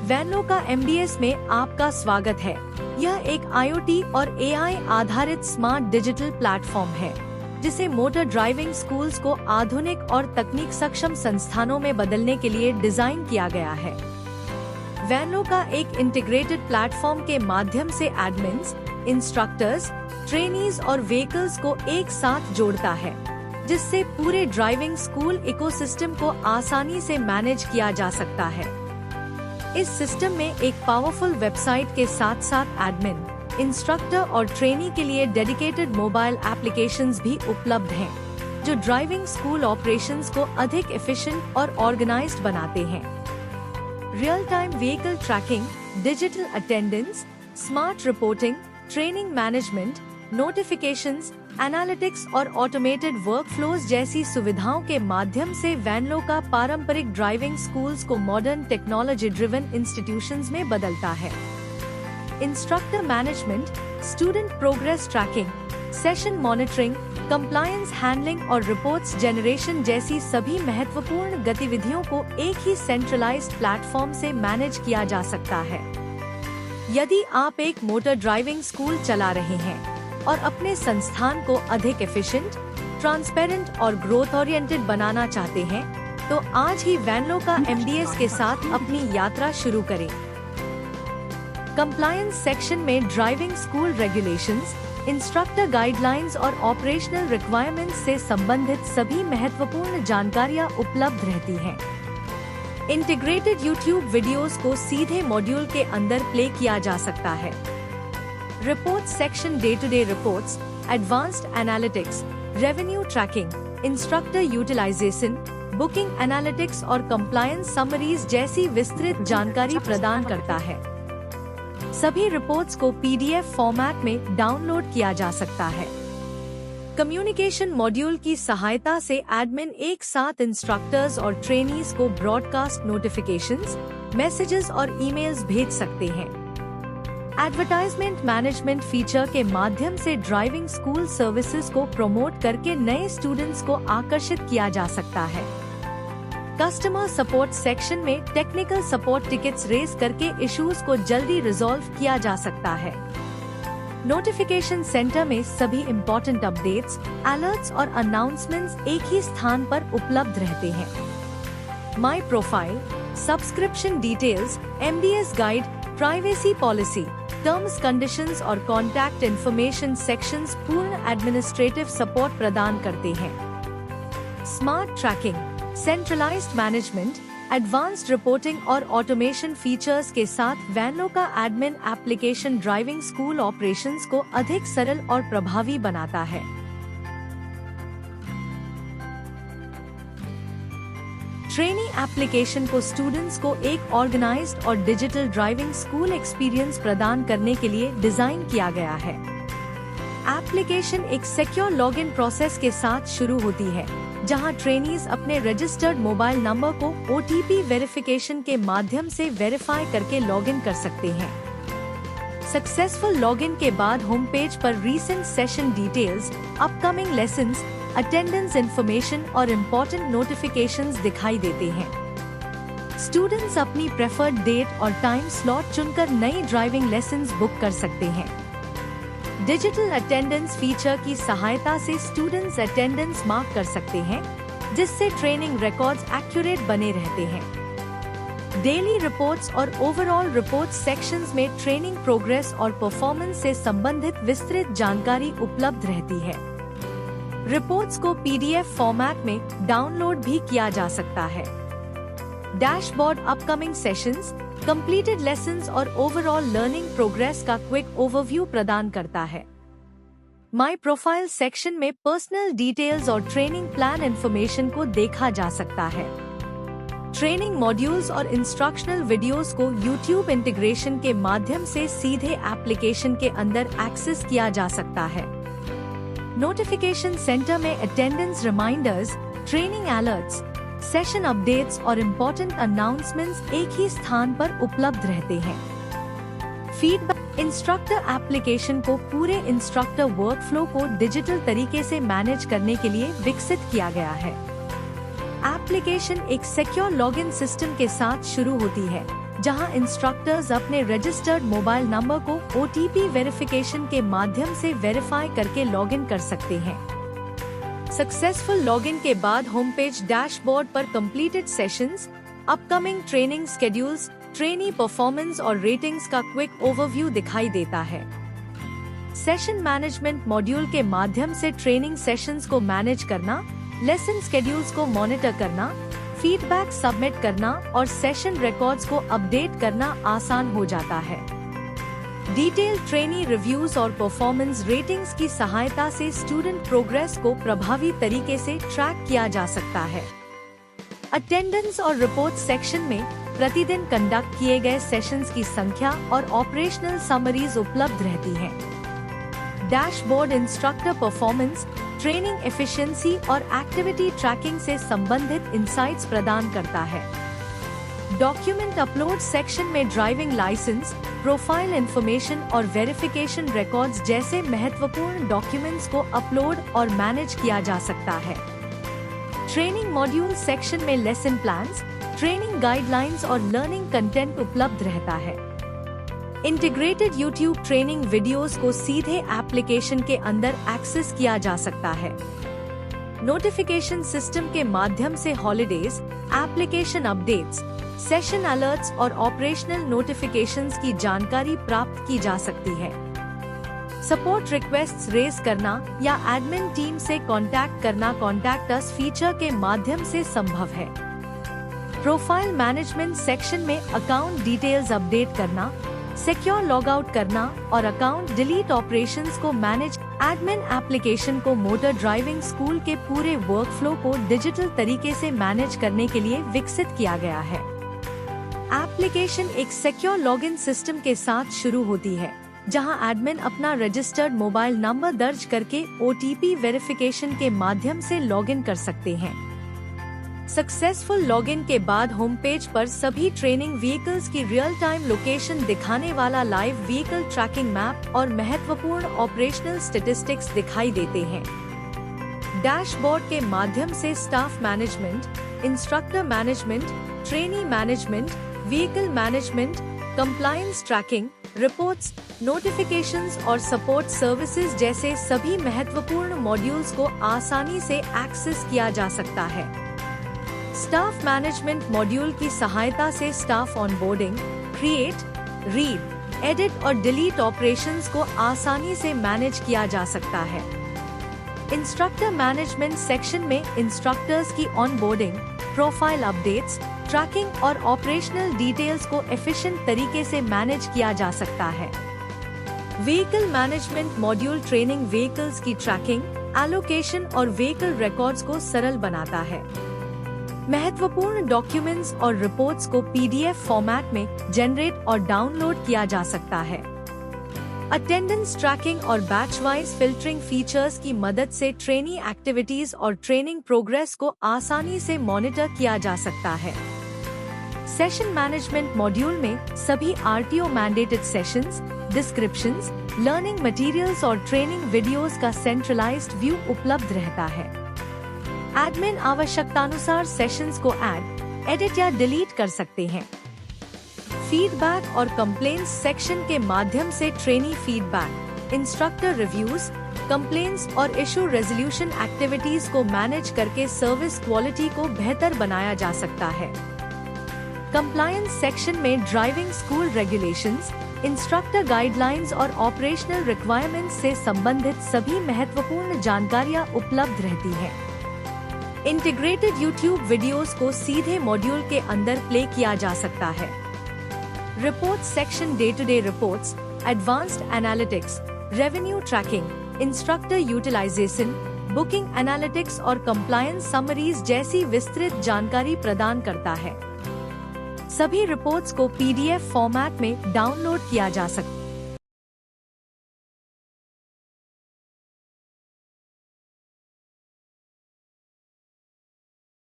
वैनलो का MDS में आपका स्वागत है। यह एक IoT और AI आधारित स्मार्ट डिजिटल प्लेटफॉर्म है, जिसे मोटर ड्राइविंग स्कूल्स को आधुनिक और तकनीक सक्षम संस्थानों में बदलने के लिए डिजाइन किया गया है। वैनलो का एक इंटीग्रेटेड प्लेटफॉर्म के माध्यम से एडमिन्स, इंस्ट्रक्टर्स, ट्रेनीज और व्हीकल्स को एक साथ जोड़ता है, जिससे पूरे ड्राइविंग स्कूल इकोसिस्टम को आसानी से मैनेज किया जा सकता है। इस सिस्टम में एक पावरफुल वेबसाइट के साथ साथ एडमिन, इंस्ट्रक्टर और ट्रेनी के लिए डेडिकेटेड मोबाइल एप्लीकेशंस भी उपलब्ध हैं, जो ड्राइविंग स्कूल ऑपरेशंस को अधिक एफिशिएंट और ऑर्गेनाइज्ड बनाते हैं। Real time vehicle tracking, digital attendance, smart reporting, training management, notifications, analytics और ऑटोमेटेड वर्कफ्लोज जैसी सुविधाओं के माध्यम से वैनलो का पारंपरिक ड्राइविंग स्कूल्स को मॉडर्न टेक्नोलॉजी ड्रिवन इंस्टीट्यूशंस में बदलता है। Instructor management, student progress tracking, session monitoring, compliance handling और रिपोर्ट्स जनरेशन जैसी सभी महत्वपूर्ण गतिविधियों को एक ही सेंट्रलाइज्ड प्लेटफॉर्म से मैनेज किया जा सकता है। यदि आप एक मोटर ड्राइविंग स्कूल चला रहे हैं और अपने संस्थान को अधिक एफिशिएंट, ट्रांसपेरेंट और ग्रोथ ओरिएंटेड बनाना चाहते हैं, तो आज ही वैनलो का MDS के साथ अपनी यात्रा शुरू करें। कंप्लायंस सेक्शन में driving school regulations, instructor guidelines और ऑपरेशनल रिक्वायरमेंट्स से संबंधित सभी महत्वपूर्ण जानकारियां उपलब्ध रहती हैं। इंटीग्रेटेड YouTube वीडियोस को सीधे मॉड्यूल के अंदर प्ले किया जा सकता है। Reports section day to day reports, advanced analytics, revenue tracking, instructor utilization, booking analytics और कंप्लायंस समरीज जैसी विस्तृत जानकारी प्रदान करता है। सभी रिपोर्ट्स को PDF फॉर्मेट में डाउनलोड किया जा सकता है। कम्युनिकेशन मॉड्यूल की सहायता से एडमिन एक साथ इंस्ट्रक्टर्स और ट्रेनीज को ब्रॉडकास्ट नोटिफिकेशंस, मैसेजेस और ईमेल्स भेज सकते हैं। एडवर्टाइजमेंट मैनेजमेंट फीचर के माध्यम से ड्राइविंग स्कूल सर्विसेज को प्रमोट करके नए स्टूडेंट्स को आकर्षित किया जा सकता है। कस्टमर सपोर्ट सेक्शन में टेक्निकल सपोर्ट टिकट्स रेज करके इश्यूज को जल्दी रिजॉल्व किया जा सकता है। नोटिफिकेशन सेंटर में सभी इम्पोर्टेंट अपडेट्स, अलर्ट्स और अनाउंसमेंट्स एक ही स्थान पर उपलब्ध रहते हैं। My profile, subscription details, MDS guide, privacy policy, terms conditions और कॉन्टैक्ट इन्फॉर्मेशन सेक्शंस पूर्ण एडमिनिस्ट्रेटिव सपोर्ट प्रदान करते हैं। Smart tracking, centralized management, advanced reporting और ऑटोमेशन फीचर्स के साथ वैनलो का admin application driving school operations को अधिक सरल और प्रभावी बनाता है। ट्रेनी एप्लीकेशन को स्टूडेंट्स को एक ऑर्गेनाइज्ड और डिजिटल ड्राइविंग स्कूल एक्सपीरियंस प्रदान करने के लिए डिजाइन किया गया है। एप्लीकेशन एक सिक्योर लॉगिन प्रोसेस के साथ शुरू होती है, जहां ट्रेनीज अपने रजिस्टर्ड मोबाइल नंबर को OTP वेरिफिकेशन के माध्यम से वेरीफाई करके लॉगिन कर सकते हैं। सक्सेसफुल लॉगिन के बाद होम पेज पर recent session details, upcoming lessons, attendance information और इम्पोर्टेंट नोटिफिकेशंस दिखाई देते हैं। स्टूडेंट्स अपनी प्रेफर्ड डेट और टाइम स्लॉट चुनकर नई ड्राइविंग लेसन्स बुक कर सकते हैं। डिजिटल अटेंडेंस फीचर की सहायता से स्टूडेंट्स अटेंडेंस मार्क कर सकते हैं, जिससे ट्रेनिंग रिकॉर्ड्स एक्यूरेट बने रहते हैं। डेली रिपोर्ट्स और ओवरऑल रिपोर्ट्स सेक्शंस में ट्रेनिंग प्रोग्रेस और परफॉर्मेंस से संबंधित विस्तृत जानकारी उपलब्ध रहती है। रिपोर्ट्स को PDF फॉर्मेट में डाउनलोड भी किया जा सकता है। Dashboard upcoming sessions, completed lessons और ओवरऑल लर्निंग प्रोग्रेस का क्विक ओवरव्यू प्रदान करता है। माई प्रोफाइल सेक्शन में पर्सनल डिटेल्स और ट्रेनिंग प्लान इंफॉर्मेशन को देखा जा सकता है। ट्रेनिंग मॉड्यूल्स और इंस्ट्रक्शनल वीडियोस को YouTube इंटीग्रेशन के माध्यम से सीधे एप्लीकेशन के अंदर एक्सेस किया जा सकता है। नोटिफिकेशन सेंटर में attendance reminders, training alerts, session updates और इम्पोर्टेंट अनाउंसमेंट्स एक ही स्थान पर उपलब्ध रहते हैं। फीडबैक, इंस्ट्रक्टर एप्लीकेशन को पूरे इंस्ट्रक्टर वर्कफ्लो को डिजिटल तरीके से मैनेज करने के लिए विकसित किया गया है। एप्लीकेशन एक सिक्योर लॉगिन सिस्टम के साथ शुरू होती है, जहां इंस्ट्रक्टर्स अपने रजिस्टर्ड मोबाइल नंबर को OTP वेरिफिकेशन के माध्यम से वेरीफाई करके लॉगिन कर सकते हैं। सक्सेसफुल लॉगिन के बाद होम पेज डैशबोर्ड पर completed sessions, upcoming training schedules, trainee performance और रेटिंग्स का क्विक ओवरव्यू दिखाई देता है। सेशन मैनेजमेंट मॉड्यूल के माध्यम से ट्रेनिंग सेशंस को मैनेज करना, लेसन शेड्यूल्स को मॉनिटर करना, फीडबैक सबमिट करना और सेशन रिकॉर्ड्स को अपडेट करना आसान हो जाता है। डिटेल ट्रेनी रिव्यूज और परफॉर्मेंस रेटिंग्स की सहायता से स्टूडेंट प्रोग्रेस को प्रभावी तरीके से ट्रैक किया जा सकता है। अटेंडेंस और रिपोर्ट सेक्शन में प्रतिदिन कंडक्ट किए गए सेशंस की संख्या और ऑपरेशनल समरीज उपलब्ध रहती हैं। Dashboard instructor performance, training efficiency और एक्टिविटी ट्रैकिंग से संबंधित इंसाइट्स प्रदान करता है। डॉक्यूमेंट अपलोड सेक्शन में ड्राइविंग लाइसेंस, प्रोफाइल इंफॉर्मेशन और वेरिफिकेशन रिकॉर्ड्स जैसे महत्वपूर्ण डॉक्यूमेंट्स को अपलोड और मैनेज किया जा सकता है। ट्रेनिंग मॉड्यूल सेक्शन में लेसन प्लान्स, ट्रेनिंग गाइडलाइंस और लर्निंग कंटेंट उपलब्ध रहता है। इंटीग्रेटेड YouTube ट्रेनिंग वीडियोस को सीधे एप्लीकेशन के अंदर एक्सेस किया जा सकता है। नोटिफिकेशन सिस्टम के माध्यम से holidays, application updates, session alerts और ऑपरेशनल नोटिफिकेशंस की जानकारी प्राप्त की जा सकती है। सपोर्ट रिक्वेस्ट्स रेज करना या एडमिन टीम से कांटेक्ट करना कॉन्टैक्ट अस फीचर के माध्यम से संभव है। प्रोफाइल मैनेजमेंट सेक्शन में अकाउंट डिटेल्स अपडेट करना, सिक्योर लॉग आउट करना और अकाउंट डिलीट ऑपरेशंस को मैनेज। एडमिन एप्लीकेशन को मोटर ड्राइविंग स्कूल के पूरे वर्कफ्लो को डिजिटल तरीके से मैनेज करने के लिए विकसित किया गया है। एप्लीकेशन एक सिक्योर लॉगिन सिस्टम के साथ शुरू होती है, जहां एडमिन अपना रजिस्टर्ड मोबाइल नंबर दर्ज करके OTP वेरिफिकेशन के माध्यम से लॉगिन कर सकते हैं। सक्सेसफुल लॉगिन के बाद होम पेज पर सभी ट्रेनिंग व्हीकल्स की रियल टाइम लोकेशन दिखाने वाला लाइव व्हीकल ट्रैकिंग मैप और महत्वपूर्ण ऑपरेशनल स्टैटिस्टिक्स दिखाई देते हैं। डैशबोर्ड के माध्यम से staff management, instructor management, trainee management, vehicle management, compliance tracking, reports, notifications और सपोर्ट सर्विसेज जैसे सभी महत्वपूर्ण मॉड्यूल्स को आसानी से एक्सेस किया जा सकता है। स्टाफ मैनेजमेंट मॉड्यूल की सहायता से staff onboarding, create, read, edit और डिलीट ऑपरेशंस को आसानी से मैनेज किया जा सकता है। इंस्ट्रक्टर मैनेजमेंट सेक्शन में इंस्ट्रक्टर्स की ऑनबोर्डिंग, प्रोफाइल अपडेट्स, ट्रैकिंग और ऑपरेशनल डिटेल्स को एफिशिएंट तरीके से मैनेज किया जा सकता है। Vehicle management module training vehicles की ट्रैकिंग, एलोकेशन और व्हीकल रिकॉर्ड्स को सरल बनाता है। महत्वपूर्ण डॉक्यूमेंट्स और रिपोर्ट्स को PDF फॉर्मेट में जनरेट और डाउनलोड किया जा सकता है। अटेंडेंस ट्रैकिंग और बैच वाइज फिल्टरिंग फीचर्स की मदद से ट्रेनी एक्टिविटीज और ट्रेनिंग प्रोग्रेस को आसानी से मॉनिटर किया जा सकता है। सेशन मैनेजमेंट मॉड्यूल में सभी RTO mandated sessions, descriptions, learning materials और ट्रेनिंग वीडियोस का सेंट्रलाइज्ड व्यू उपलब्ध रहता है। एडमिन आवश्यकतानुसार सेशंस को ऐड, एडिट या डिलीट कर सकते हैं। फीडबैक और कंप्लेंट्स सेक्शन के माध्यम से trainee feedback, instructor reviews, complaints और इशू रेजोल्यूशन एक्टिविटीज को मैनेज करके सर्विस क्वालिटी को बेहतर बनाया जा सकता है। कंप्लायंस सेक्शन में driving school regulations, instructor guidelines और ऑपरेशनल रिक्वायरमेंट्स से संबंधित सभी महत्वपूर्ण जानकारियां उपलब्ध रहती हैं। इंटीग्रेटेड YouTube वीडियोस को सीधे मॉड्यूल के अंदर प्ले किया जा सकता है। Report section day to day reports, advanced analytics, revenue tracking, instructor utilization, booking analytics और कंप्लायंस समरीज जैसी विस्तृत जानकारी प्रदान करता है। सभी रिपोर्ट्स को PDF फॉर्मेट में डाउनलोड किया जा सकता है।